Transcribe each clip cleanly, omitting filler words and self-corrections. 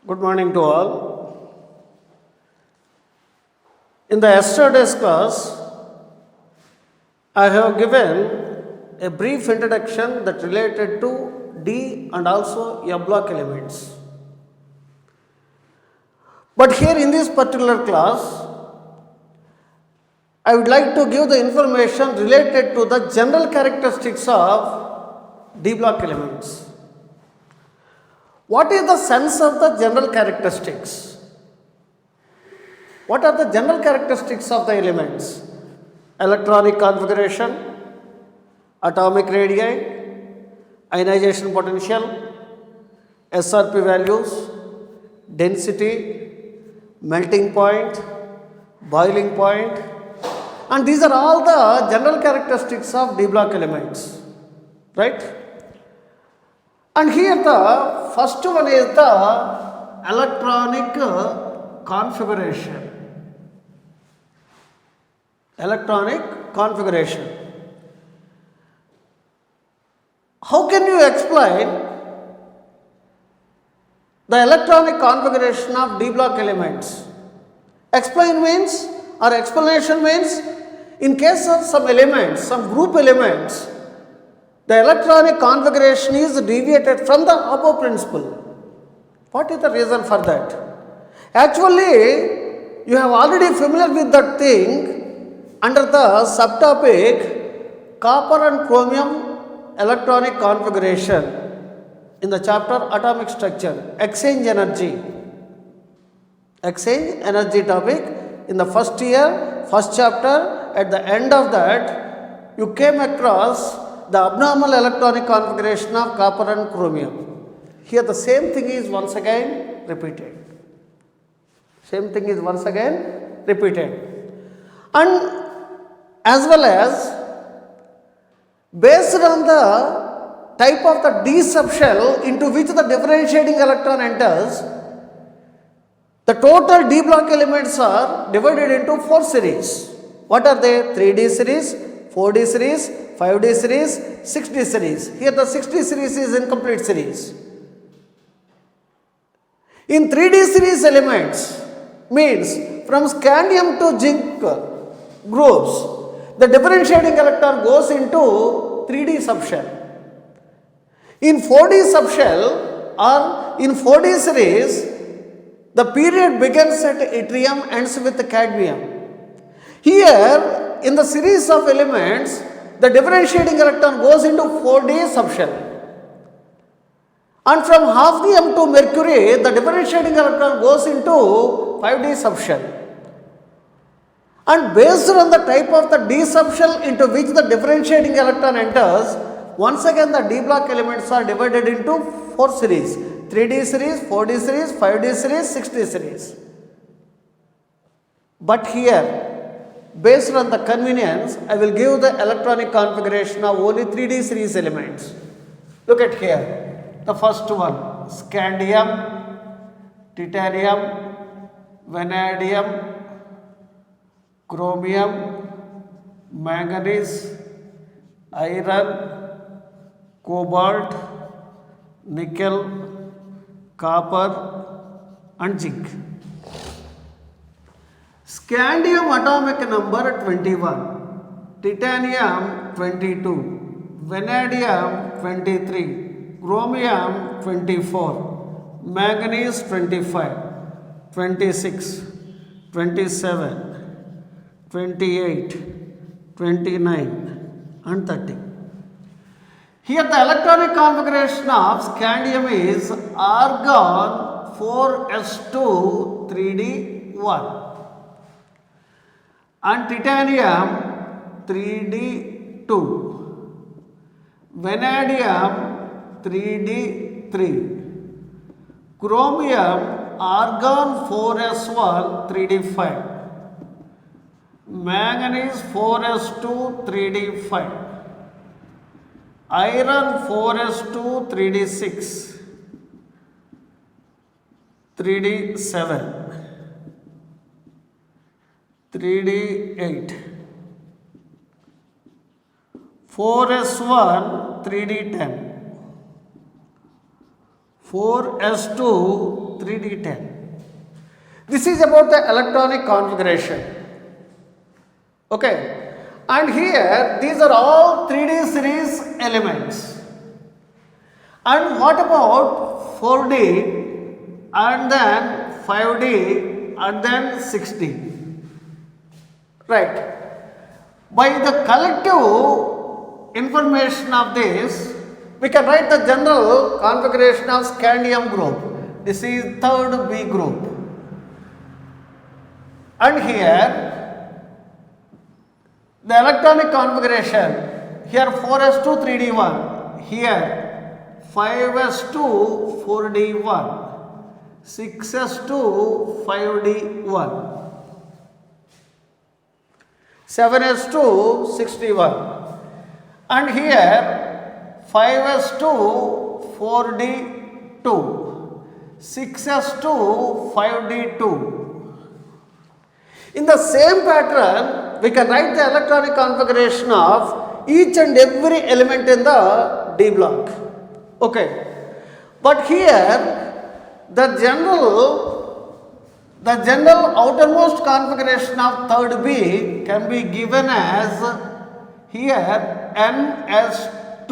Good morning to all. In the yesterday's class, I have given a brief introduction that related to D and also F block elements. But here in this particular class, I would like to give the information related to the general characteristics of D block elements. What is the sense of the general characteristics? What are the general characteristics of the elements? Electronic configuration, atomic radii, ionization potential, SRP values, density, melting point, boiling point, and these are all the general characteristics of D block elements, right? And here the first one is the electronic configuration. Electronic configuration. How can you explain the electronic configuration of D block elements? Explain means or explanation means in case of some elements, some group elements, the electronic configuration is deviated from the above principle. What is the reason for that? Actually, you have already familiar with that thing under the subtopic copper and chromium electronic configuration in the chapter atomic structure, exchange energy. Exchange energy topic in the first year, first chapter, at the end of that, you came across the abnormal electronic configuration of copper and chromium. Here the same thing is once again repeated. Same thing is once again repeated. And as well as based on the type of the D subshell into which the differentiating electron enters, the total D block elements are divided into 4 series. What are they? 3D series, 4D series, 5D series, 6D series. Here the 6D series is incomplete series. In 3D series elements means from scandium to zinc groups, the differentiating electron goes into 3D subshell. In 4D subshell or in 4D series, the period begins at yttrium, ends with cadmium. Here in the series of elements, the differentiating electron goes into 4D subshell. And from hafnium to mercury, the differentiating electron goes into 5D subshell. And based on the type of the D subshell into which the differentiating electron enters, once again the D block elements are divided into 4 series. 3D series, 4D series, 5D series, 6D series. But here, based on the convenience, I will give the electronic configuration of only 3D series elements. Look at here. The first one, scandium, titanium, vanadium, chromium, manganese, iron, cobalt, nickel, copper and zinc. Scandium atomic number 21, titanium 22, vanadium 23, chromium 24, manganese 25, 26, 27, 28, 29 and 30. Here the electronic configuration of scandium is argon 4s2 3d1 and titanium 3d2, vanadium 3d3, chromium argon 4s1 3d5, manganese 4s2 3d5, iron 4s2 3d6, 3d7, 3d8, 4s1 3d10, 4s2 3d10. This is about the electronic configuration. Okay. And here these are all 3D series elements. And what about 4D and then 5D and then 6D? Right. By the collective information of this, we can write the general configuration of scandium group. This is third B group. And here the electronic configuration, here 4s2 3d1, here 5s2 4d1, 6s2 5d1, 7s2 6d1, and here 5s2 4d2, 6s2 5d2. In the same pattern, we can write the electronic configuration of each and every element in the D block. Okay. But here, the general outermost configuration of third B can be given as here NS2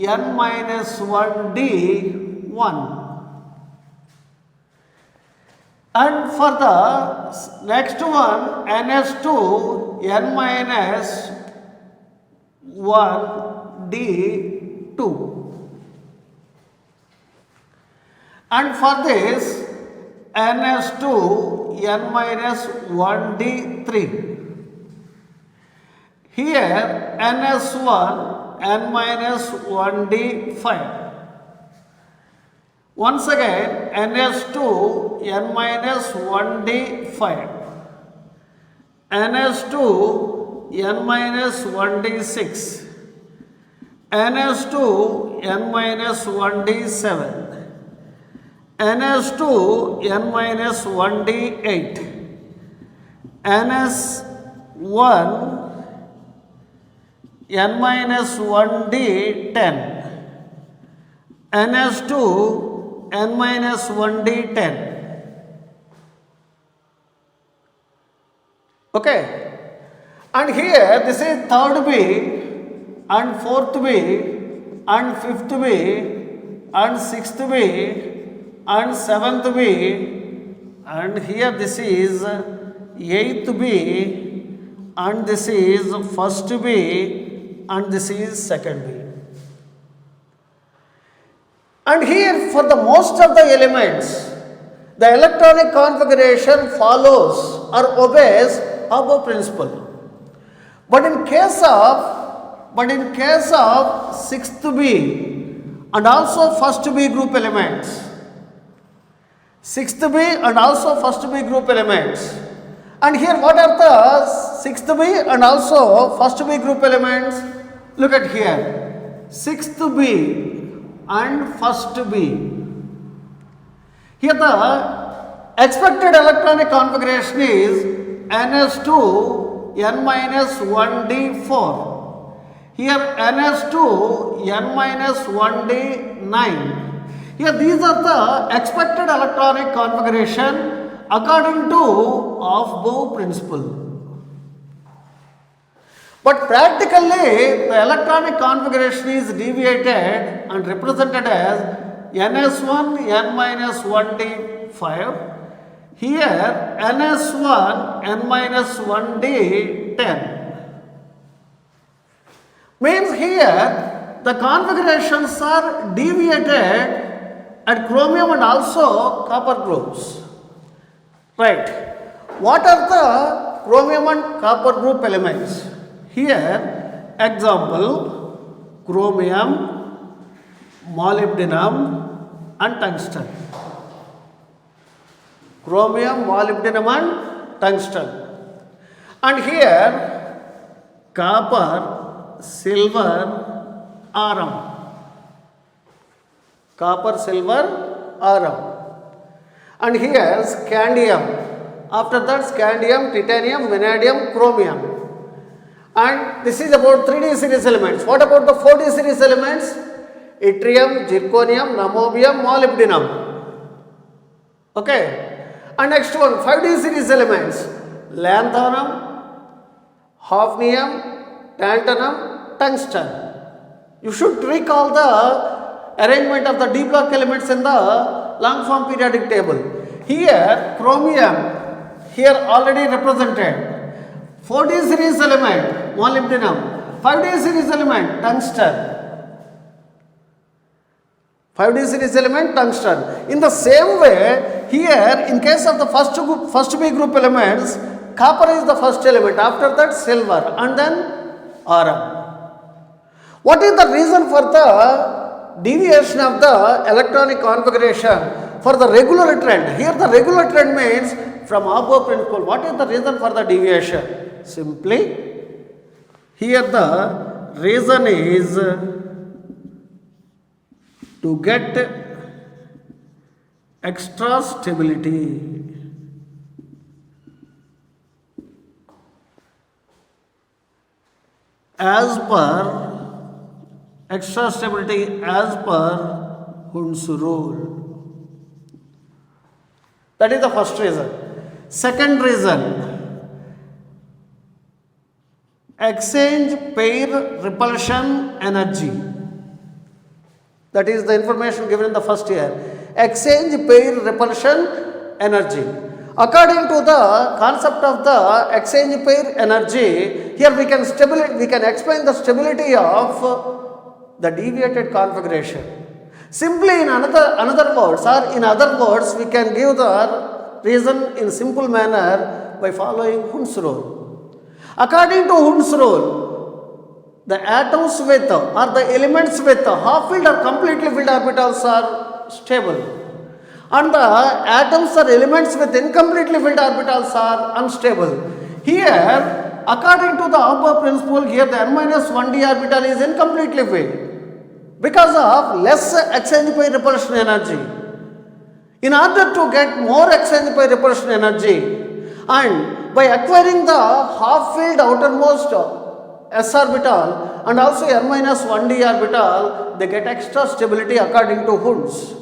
N minus 1D 1. And for the next one, NS2 N minus 1 D2. And for this, NS2 N minus 1 D3. Here, NS1 N minus 1 D5. Once again, NS2 N minus 1D5, NS2 N minus 1D6, NS2 N minus 1D7, NS2 N minus 1D8, NS1 N minus 1D10, NS2 N minus 1D10. Okay. And here this is third B and fourth B and fifth B and sixth B and seventh B, and here this is eighth B and this is first B and this is second B. And here for the most of the elements, the electronic configuration follows or obeys above principle. But in case of sixth B and also first B group elements, sixth B and also first B group elements, and here what are the sixth B and also first B group elements? Look at here, sixth B and first B. Here the expected electronic configuration is NS2 N minus 1D4. Here NS2 N minus 1D9. Here these are the expected electronic configuration according to Aufbau principle. But practically, the electronic configuration is deviated and represented as NS1 N minus 1D5. Here, NS1 N minus 1D10. Means here, the configurations are deviated at chromium and also copper groups. Right. What are the chromium and copper group elements? Here, example, chromium, molybdenum and tungsten. Chromium, molybdenum and tungsten. And here, copper, silver, arum. Copper, silver, arum. And here, scandium. After that, scandium, titanium, vanadium, chromium. And this is about 3D series elements. What about the 4D series elements? Yttrium, zirconium, niobium, molybdenum. Okay. And next one, 5D series elements. Lanthanum, hafnium, tantalum, tungsten. You should recall the arrangement of the d block elements in the long form periodic table. Here, chromium, here already represented. 4D series element, molybdenum. 5D series element, tungsten. 5D series element, tungsten. In the same way, here in case of the first B group elements, copper is the first element, after that silver and then iron. What is the reason for the deviation of the electronic configuration for the regular trend? Here the regular trend means from above principle. What is the reason for the deviation? Simply, here the reason is to get extra stability. As per extra stability as per Hund's rule. That is the first reason. Second reason, exchange pair repulsion energy. That is the information given in the first year. Exchange pair repulsion energy. According to the concept of the exchange pair energy, here we can explain the stability of the deviated configuration. Simply in another words, or in other words, we can give the reason in simple manner by following Hund's rule. According to Hund's rule, the atoms with or the elements with half filled or completely filled orbitals are stable, and the atoms or elements with incompletely filled orbitals are unstable. Here, according to the above principle, here the n-1d orbital is incompletely filled because of less exchange pair repulsion energy. In order to get more exchange pair repulsion energy, and by acquiring the half filled outermost s orbital and also n-1d orbital, they get extra stability according to Hund's.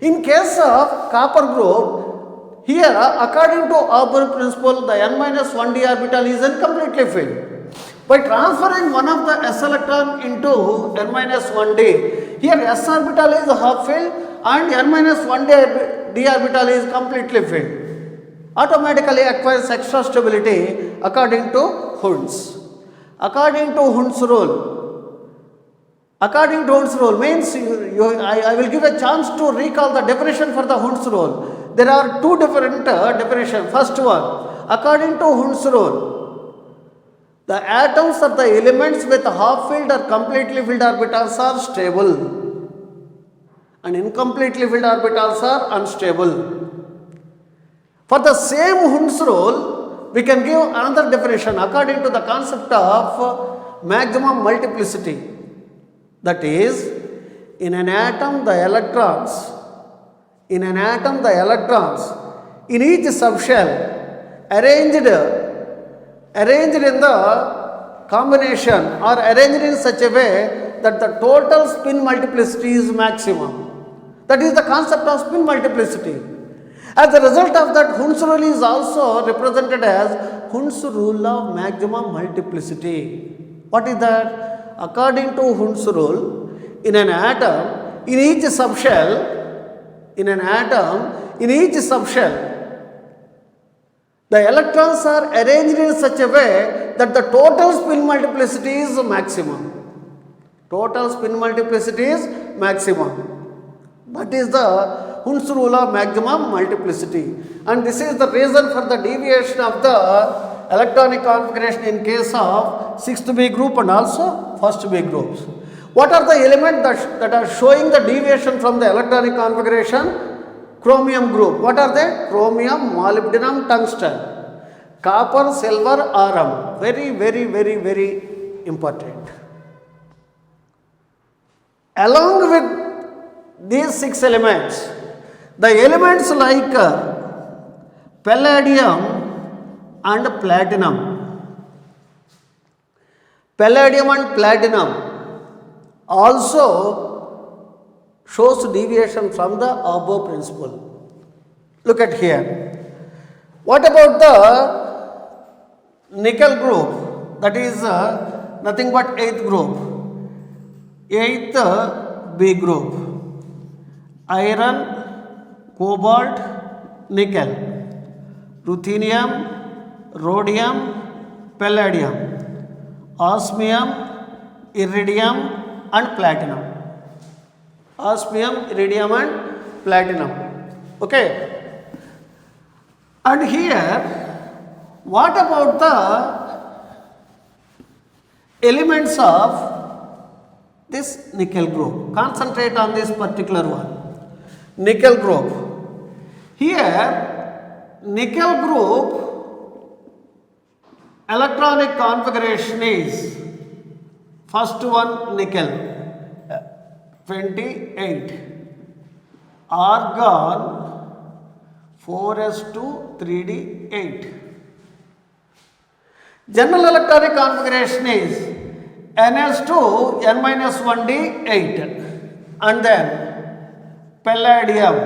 In case of copper group, here according to above principle, the n-1d orbital is incompletely filled. By transferring one of the s electron into n-1d, here s orbital is half filled and n-1d orbital is completely filled. Automatically acquires extra stability according to Hund's. According to Hund's rule. According to Hund's rule means I will give a chance to recall the definition for the Hund's rule. There are two different definitions. First one, according to Hund's rule, the atoms or the elements with half filled or completely filled orbitals are stable and incompletely filled orbitals are unstable. For the same Hund's rule, we can give another definition according to the concept of maximum multiplicity. That is, in an atom the electrons in each subshell arranged in the combination or arranged in such a way that the total spin multiplicity is maximum. That is the concept of spin multiplicity. As a result of that, Hund's rule is also represented as Hund's rule of maximum multiplicity. What is that? According to Hund's rule, in an atom, in each subshell, the electrons are arranged in such a way that the total spin multiplicity is maximum. Total spin multiplicity is maximum. That is the Hund's rule of maximum multiplicity. And this is the reason for the deviation of the electronic configuration in case of 6th B group and also 1st B groups. What are the elements that are showing the deviation from the electronic configuration? Chromium group. What are they? Chromium, molybdenum, tungsten. Copper, silver, iron. Very, very, very, very important. Along with these 6 elements, the elements like palladium and platinum. Palladium and platinum also shows deviation from the above principle. Look at here. What about the nickel group? That is nothing but 8th group. 8th B group. Iron, cobalt, nickel, ruthenium, rhodium, palladium, osmium, iridium and platinum. Osmium, iridium and platinum. Okay. And here, what about the elements of this nickel group? Concentrate on this particular one. Nickel group. Here, nickel group electronic configuration is first one nickel 28, argon 4s2 3d8. General electronic configuration is ns2 n-1d8 and then palladium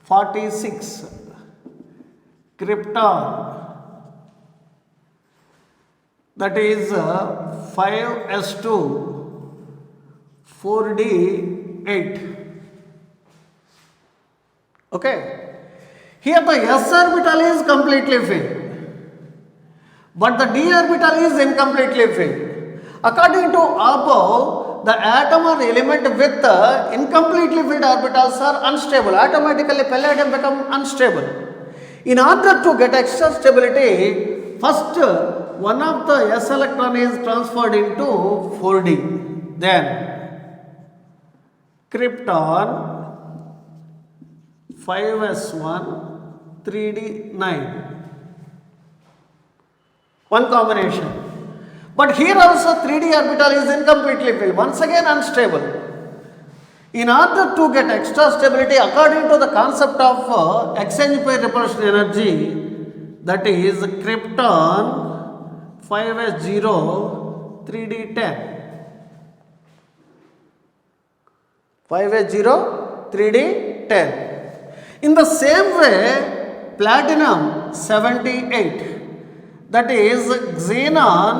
46, krypton that is 5s2 4d8. Okay. Here the s orbital is completely filled, but the d orbital is incompletely filled. According to above, the atom or element with incompletely filled orbitals are unstable. Automatically palladium becomes unstable. In order to get extra stability, first one of the s electron is transferred into 4d. Then krypton 5s1 3d9. One combination. But here also 3d orbital is incompletely filled. Once again unstable. In order to get extra stability according to the concept of exchange pair repulsion energy, that is krypton 5s0 3d10. 5s0 3d10. In the same way, platinum 78, that is xenon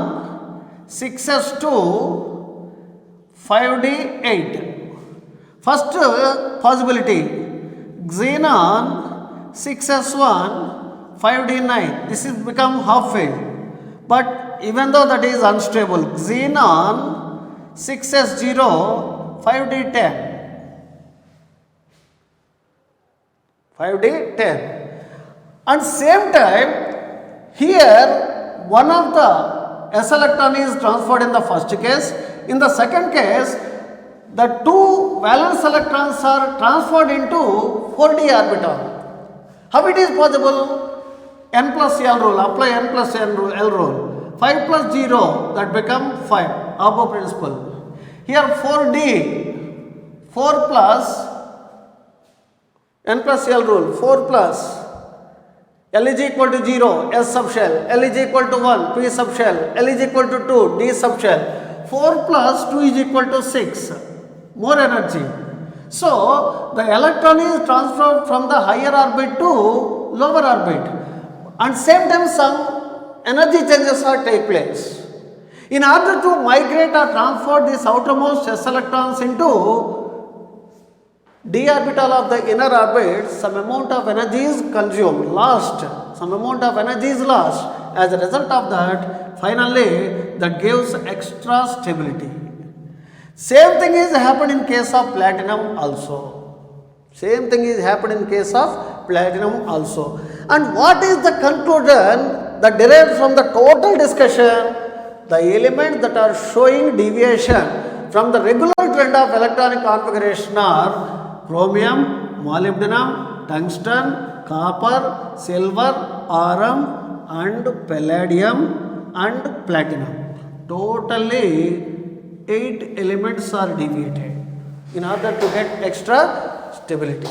6s2 5d8. First possibility, xenon 6s1 5d9. This is become half filled. But even though that is unstable, xenon 6s0 5d10. 5d10. And same time, here one of the s electron is transferred in the first case. In the second case, the two valence electrons are transferred into 4d orbital. How it is possible? N plus L rule. Apply N plus L rule. 5 plus 0, that become 5. Above principle. Here 4d, 4 plus N plus L rule, 4 plus L is equal to 0, S subshell, L is equal to 1, P subshell, L is equal to 2, D subshell. 4 plus 2 is equal to 6, more energy. So, the electron is transferred from the higher orbit to lower orbit, and same time some energy changes are take place. In order to migrate or transfer these outermost s electrons into d orbital of the inner orbit, some amount of energy is consumed, lost, some amount of energy is lost. As a result of that, finally that gives extra stability. Same thing is happened in case of platinum also. Same thing is happened in case of platinum also. And what is the conclusion that derived from the total discussion? The elements that are showing deviation from the regular trend of electronic configuration are chromium, molybdenum, tungsten, copper, silver, aurum and palladium and platinum. Totally 8 elements are deviated in order to get extra stability.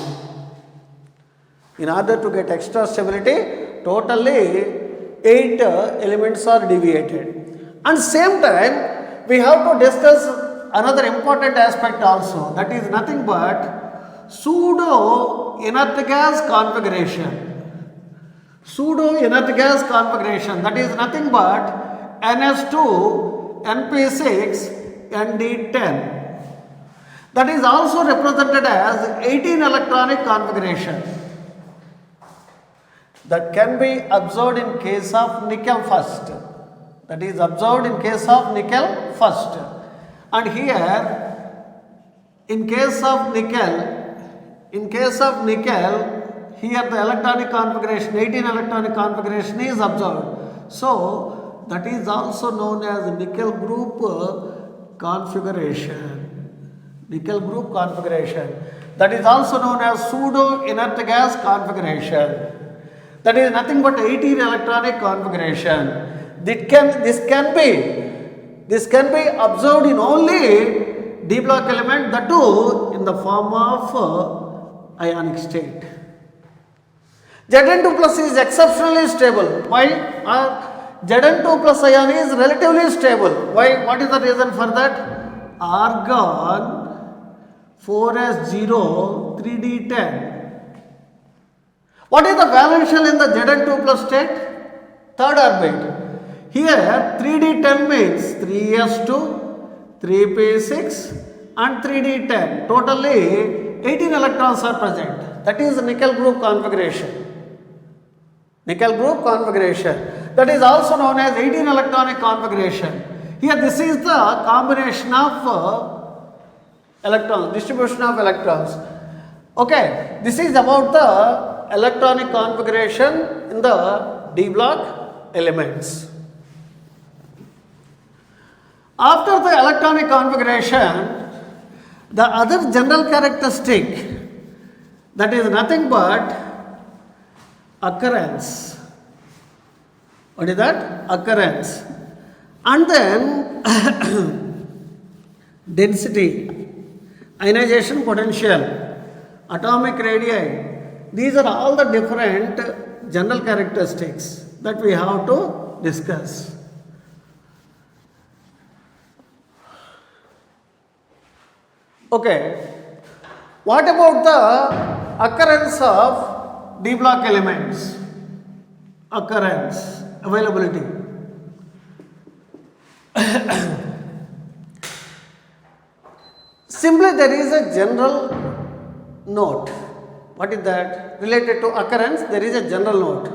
In order to get extra stability, totally 8 elements are deviated. And same time, we have to discuss another important aspect also, that is nothing but pseudo inert gas configuration. Pseudo inert gas configuration, that is nothing but NS2, NP6, ND10. That is also represented as 18 electronic configuration. That can be observed in case of nickel first. That is observed in case of nickel first. And here, in case of nickel, here the electronic configuration, 18 electronic configuration is observed. So, that is also known as nickel group configuration. Nickel group configuration. That is also known as pseudo inert gas configuration. That is nothing but 18 electronic configuration. This can be observed in only d block element, that too in the form of ionic state. Zn2 plus is exceptionally stable. Why? Zn2 plus ion is relatively stable. Why? What is the reason for that? Argon 4s0 3d10. What is the valence shell in the Zn2 plus state? Third orbit. Here 3d10 means 3s2, 3p6 and 3d10. Totally 18 electrons are present. That is nickel group configuration. Nickel group configuration. That is also known as 18 electronic configuration. Here this is the combination of electrons, distribution of electrons. Okay, this is about the electronic configuration in the d block elements. After the electronic configuration, the other general characteristic, that is nothing but occurrence. What is that? Occurrence. And then density, ionization potential, atomic radii. These are all the different general characteristics that we have to discuss. Okay, what about the occurrence of d block elements? Occurrence, availability. Simply there is a general note. What is that? Related to occurrence, there is a general note.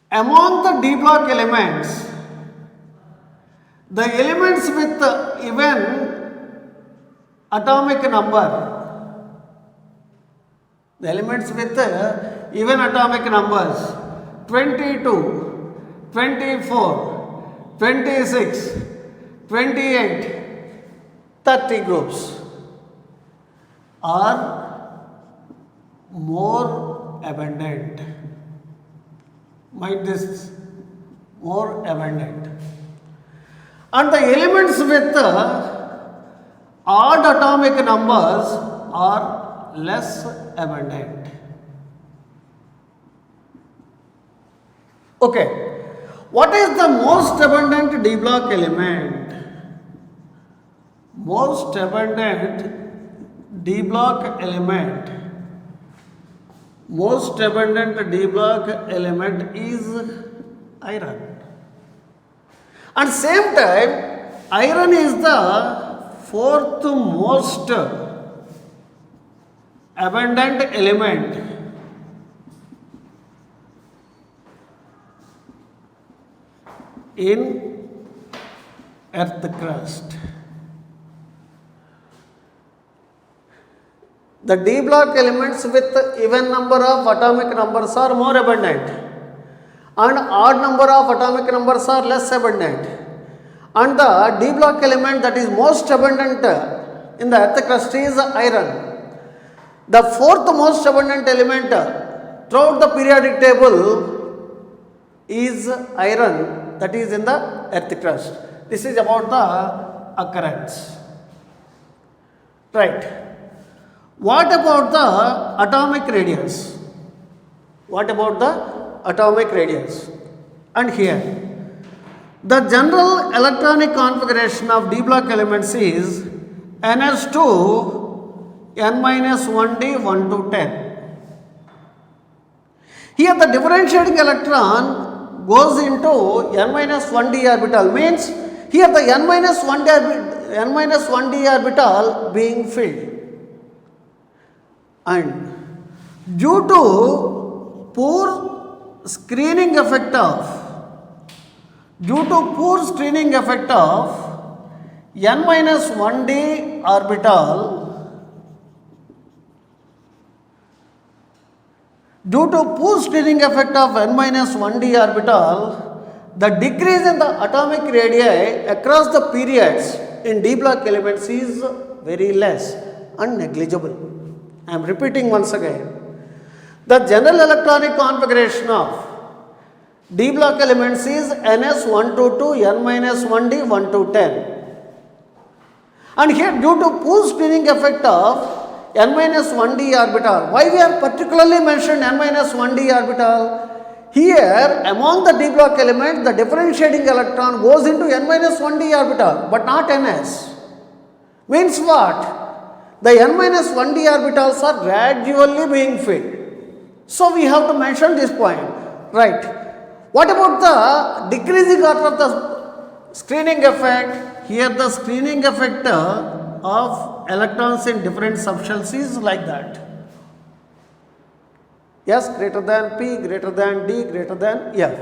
Among the d block elements, the elements with even atomic number, the elements with even atomic numbers 22, 24, 26, 28, 30 groups are more abundant. Might this more abundant. And the elements with odd atomic numbers are less abundant. Okay, what is the most abundant d block element? Most abundant d block element. Most abundant d block element is iron. At same time, iron is the fourth most abundant element in earth crust. The d block elements with even number of atomic numbers are more abundant and odd number of atomic numbers are less abundant. And the d block element that is most abundant in the earth crust is iron. The fourth most abundant element throughout the periodic table is iron, that is in the earth crust. This is about the occurrence. Right. What about the atomic radius? What about the atomic radius? And here, the general electronic configuration of d block elements is NS2, n minus 1d 1 to 10. Here the differentiating electron goes into n minus 1d orbital, means here the n minus 1d orbital being filled. And due to poor screening effect of n minus 1d orbital, due to poor screening effect of n minus 1d orbital, the decrease in the atomic radii across the periods in d block elements is very less and negligible. I am repeating once again. The general electronic configuration of d block elements is ns 1 to 2, n minus 1d 1 to 10. And here, due to poor screening effect of n minus 1d orbital, why we are particularly mentioned n minus 1d orbital? Here, among the d block elements, the differentiating electron goes into n minus 1d orbital, but not ns. Means what? The n minus 1d orbitals are gradually being filled. So we have to mention this point, right? What about the decreasing order of the screening effect? Here the screening effect of electrons in different subshells is like that. S greater than P greater than D greater than F.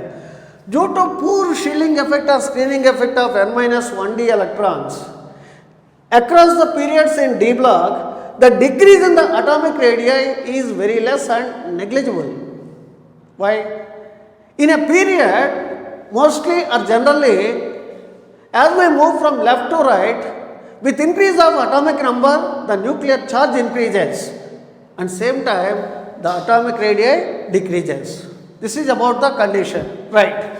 Due to poor shielding effect or screening effect of n minus 1d electrons, across the periods in d block, the decrease in the atomic radii is very less and negligible. Why? In a period, mostly or generally, as we move from left to right, with increase of atomic number, the nuclear charge increases, and same time the atomic radii decreases. This is about the condition, right?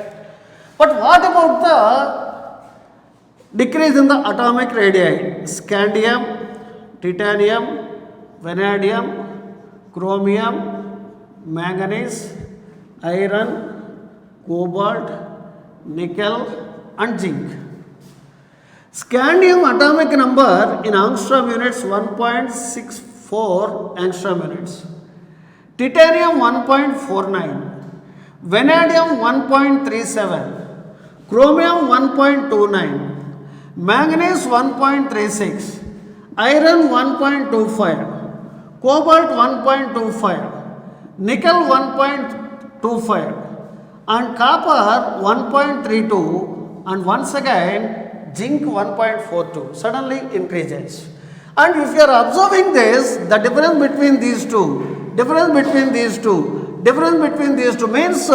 But what about the decrease in the atomic radii? Scandium, titanium, vanadium, chromium, manganese, iron, cobalt, nickel and zinc. Scandium atomic number in angstrom units 1.64 angstrom units. Titanium 1.49, vanadium 1.37, chromium 1.29, manganese 1.36, iron 1.25, cobalt 1.25, nickel 1.25 and copper 1.32 and once again zinc 1.42 suddenly increases. And if you are observing this, the difference between these two means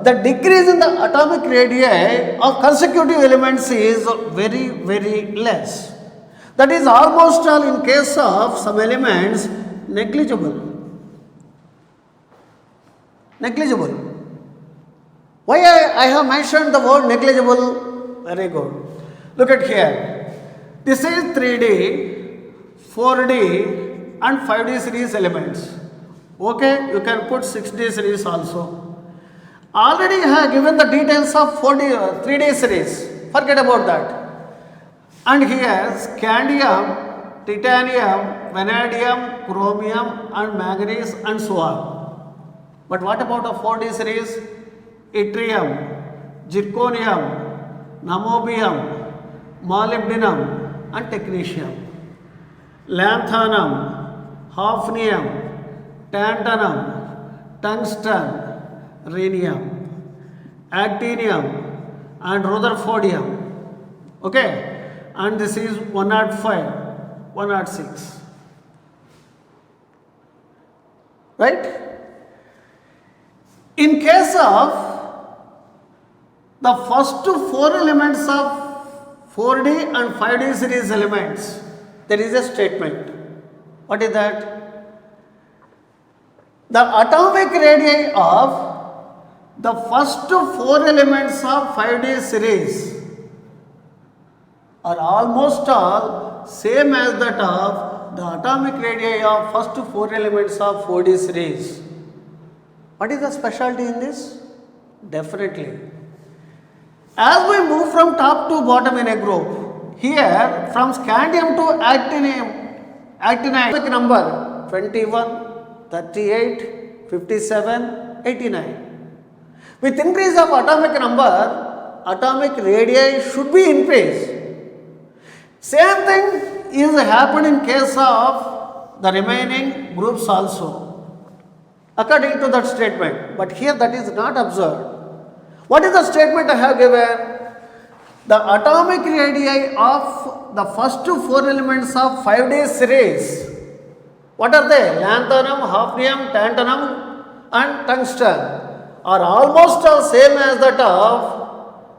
the decrease in the atomic radii of consecutive elements is very, very less. That is almost all in case of some elements negligible. Why I have mentioned the word negligible? Very good. Look at here. This is 3D, 4D and 5D series elements. Okay, you can put 6D series also. Already I have given the details of 3D series. Forget about that. And here scandium, titanium, vanadium, chromium and manganese and so on. But what about a 4D series? Yttrium, zirconium, niobium, molybdenum and technetium. Lanthanum, hafnium, tantalum, tungsten, rhenium, actinium and rutherfordium. Okay, and this is 105, 106. Right? In case of the first four elements of 4D and 5D series elements, there is a statement. What is that? The atomic radii of the first four elements of 5D series are almost all same as that of the atomic radii of first four elements of 4D series. What is the specialty in this? Definitely. As we move from top to bottom in a group, here from scandium to actinium, actinide atomic number 21, 38, 57, 89. With increase of atomic number, atomic radii should be increased. Same thing is happened in case of the remaining groups also, according to that statement. But here that is not observed. What is the statement I have given? The atomic radii of the first 4 elements of 5D series, what are they? Lanthanum, hafnium, tantalum and tungsten are almost all same as that of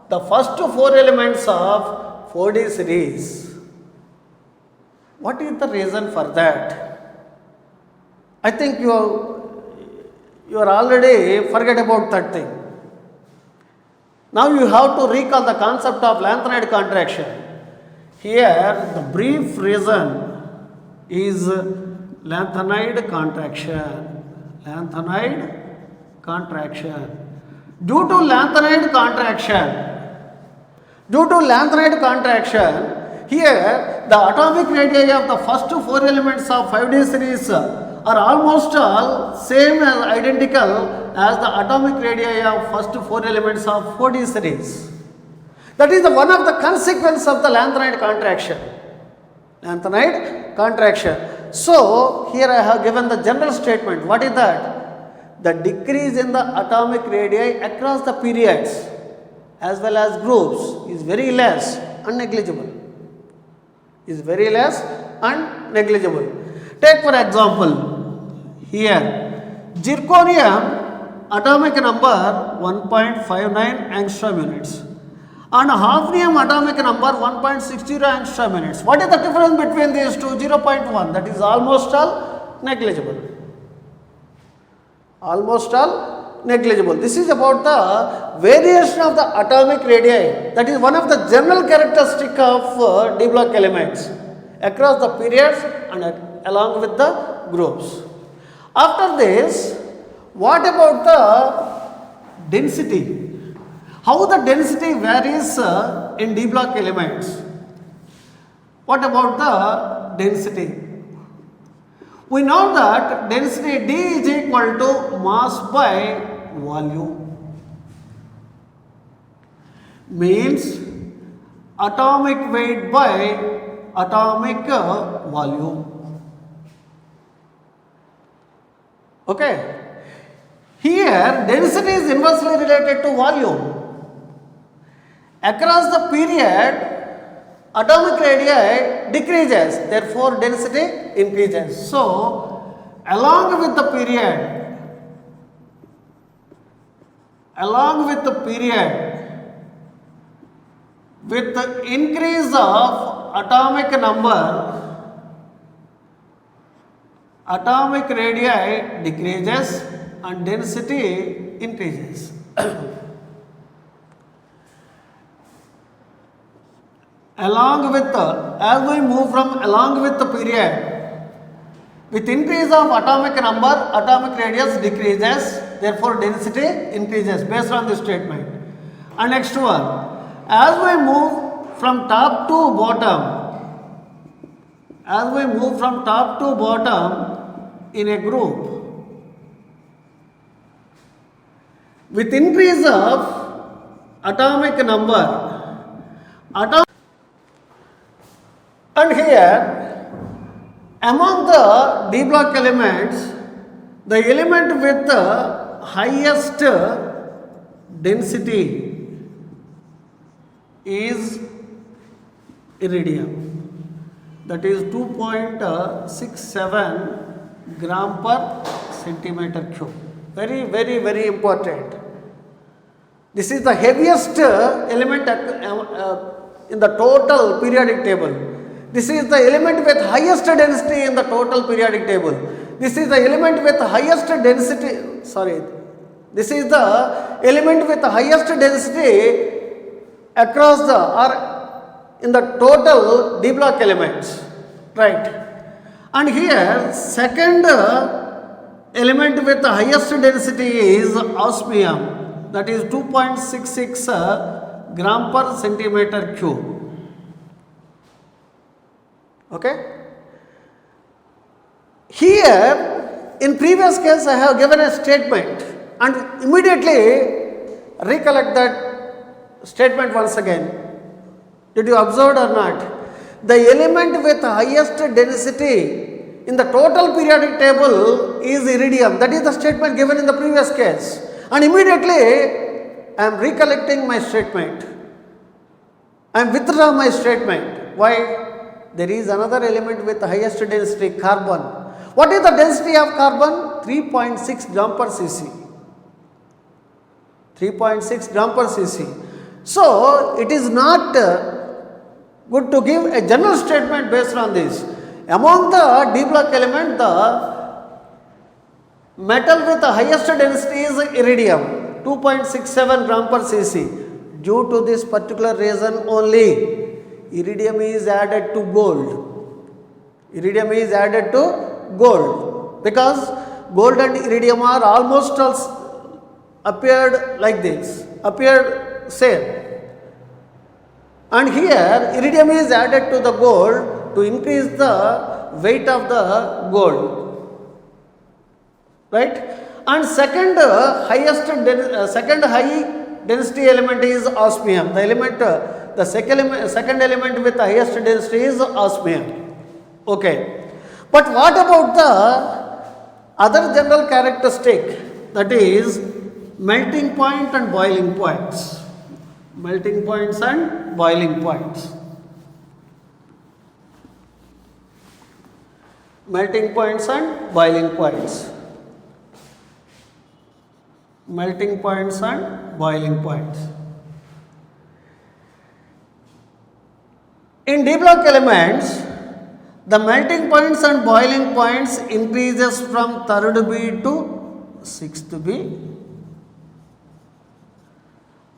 the first 4 elements of 4D series. What is the reason for that? I think you are already forget about that thing. Now you have to recall the concept of lanthanide contraction. Here the brief reason is lanthanide contraction. Lanthanide contraction. Due to lanthanide contraction, here the atomic radii of the first 4 elements of 5D series are almost all same as identical as the atomic radii of first 4 elements of 4D series. That is the one of the consequence of the lanthanide contraction. Lanthanide contraction. So here I have given the general statement. What is that? The decrease in the atomic radii across the periods as well as groups is very less and negligible. Take for example, here zirconium atomic number 1.59 angstrom units and hafnium atomic number 1.60 angstrom units. What is the difference between these two? 0.1. That is almost all negligible. This is about the variation of the atomic radii. That is one of the general characteristic of D block elements across the periods and along with the groups. After this, what about the density? How the density varies in D block elements? What about the density? We know that density D is equal to mass by volume. Means atomic weight by atomic volume. Okay. Here density is inversely related to volume. Across the period, atomic radii decreases, therefore density increases. So, along with the period, with the increase of atomic number, atomic radii decreases and density increases. Along with the period, with increase of atomic number, atomic radius decreases, therefore density increases based on this statement. And next one, as we move from top to bottom in a group, with increase of atomic number, and here among the D block elements, the element with the highest density is iridium, that is 2.67 gram per centimeter cube. Very important. This is the heaviest element in the total periodic table. This is the element with highest density in the total periodic table. This is the element with highest density, this is the element with the highest density across the or in the total D block elements, right? And here second element with the highest density is osmium, that is 2.66 gram per centimeter cube. Okay. Here, in previous case, I have given a statement and immediately recollect that statement once again. Did you observe or not? The element with highest density in the total periodic table is iridium. That is the statement given in the previous case. And immediately, I am recollecting my statement. I am withdraw my statement. Why? There is another element with highest density, carbon. What is the density of carbon? 3.6 gram per cc. 3.6 gram per cc. So, it is not good to give a general statement based on this. Among the D block element, the metal with the highest density is iridium, 2.67 gram per cc. Due to this particular reason only, iridium is added to gold. Iridium is added to gold because gold and iridium are almost appeared like this, appeared same. And here iridium is added to the gold to increase the weight of the gold, right? And second high density element is osmium. The element, the second element with the highest density is osmium. Okay. But what about the other general characteristic, that is melting point and boiling points? Melting points and boiling points. Melting points and boiling points. Melting points and boiling points. In D block elements, the melting points and boiling points increases from third B to sixth B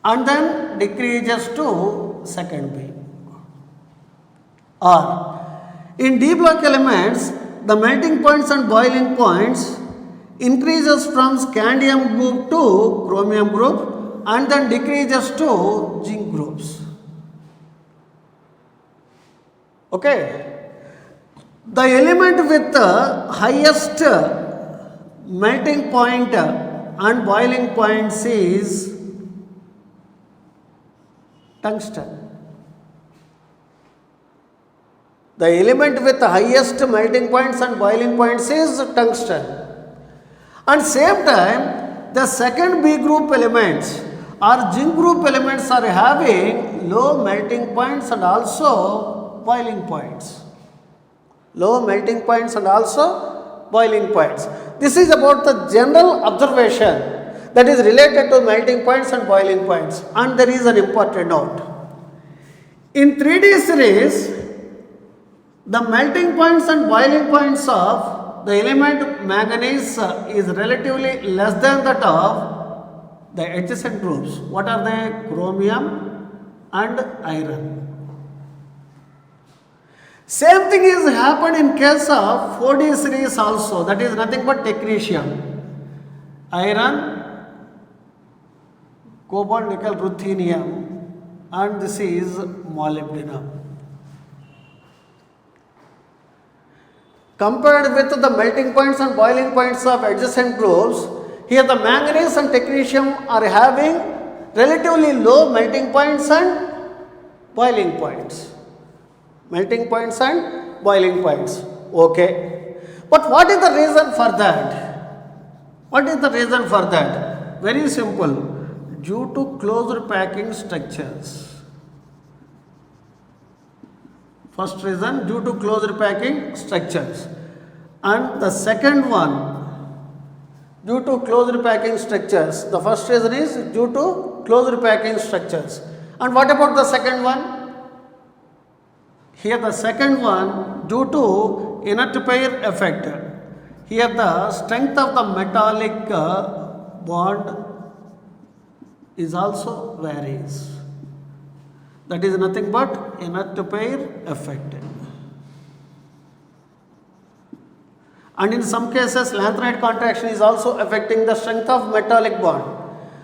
and then decreases to second B. Or in D block elements, the melting points and boiling points increases from scandium group to chromium group and then decreases to zinc groups. Okay. The element with the highest melting point and boiling points is tungsten. The element with the highest melting points and boiling points is tungsten. And same time, the second B group elements or zinc group elements are having low melting points and also boiling points. Low melting points and also boiling points. This is about the general observation that is related to melting points and boiling points. And there is an important note. In 3D series, the melting points and boiling points of the element manganese is relatively less than that of the adjacent groups. What are they? Chromium and iron. Same thing is happened in case of 4D series also, that is nothing but technetium. Iron, cobalt, nickel, ruthenium, and this is molybdenum. Compared with the melting points and boiling points of adjacent groups, here the manganese and technetium are having relatively low melting points and boiling points. Melting points and boiling points. Okay. But what is the reason for that? What is the reason for that? Very simple. Due to closed packing structures. First reason, due to closed packing structures. And the second one, due to closed packing structures. The first reason is due to closed packing structures. And what about the second one? Here the second one, due to inert pair effect. Here the strength of the metallic bond is also varies. That is nothing but inert pair effect. And in some cases, lanthanide contraction is also affecting the strength of metallic bond.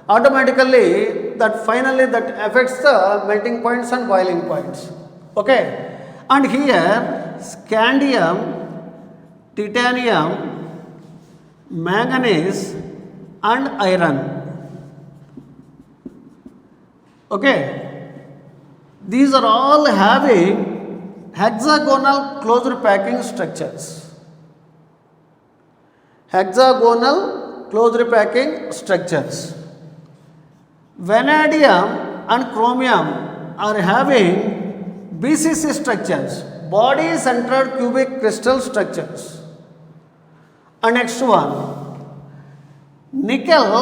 Automatically, that finally that affects the melting points and boiling points. Okay. And here, scandium titanium, manganese and iron. Okay, these are all having hexagonal closed packing structures. Hexagonal closed packing structures. Vanadium and chromium are having BCC structures, body centered cubic crystal structures. And next one, nickel,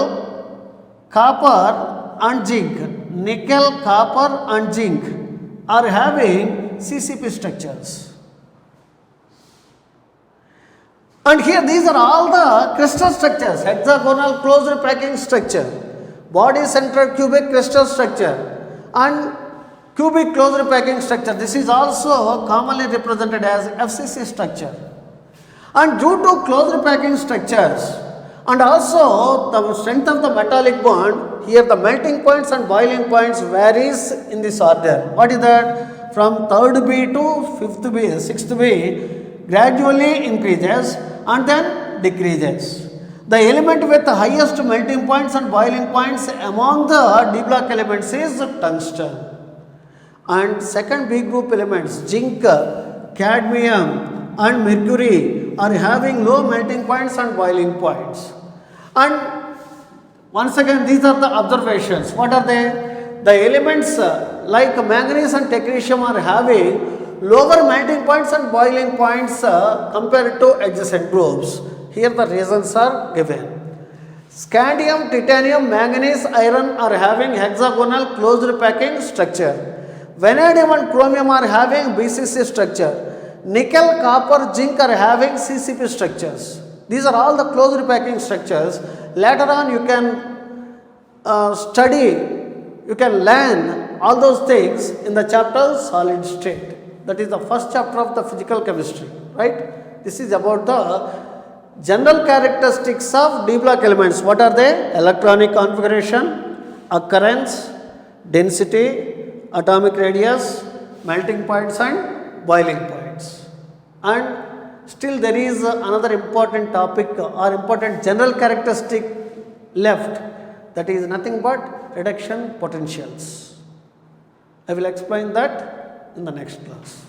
copper and zinc. Nickel, copper and zinc are having CCP structures. And here these are all the crystal structures, hexagonal closed packing structure, body centered cubic crystal structure and cubic closed packing structure. This is also commonly represented as FCC structure. And due to closed packing structures and also the strength of the metallic bond, here the melting points and boiling points varies in this order. What is that? From 3rd B to 5th B, 6th B gradually increases and then decreases. The element with the highest melting points and boiling points among the D block elements is tungsten. And second B group elements, zinc, cadmium and mercury are having low melting points and boiling points. And once again, these are the observations. What are they? The elements like manganese and technetium are having lower melting points and boiling points compared to adjacent groups. Here the reasons are given. Scandium, titanium, manganese, iron are having hexagonal closed packing structure. Vanadium and chromium are having BCC structure. Nickel, copper, zinc are having CCP structures. These are all the closed packing structures. Later on you can study, you can learn all those things in the chapter solid state. That is the first chapter of the physical chemistry, right? This is about the general characteristics of D block elements. What are they? Electronic configuration, occurrence, density, atomic radius, melting points and boiling points. And still there is another important topic or important general characteristic left, that is nothing but reduction potentials. I will explain that in the next class.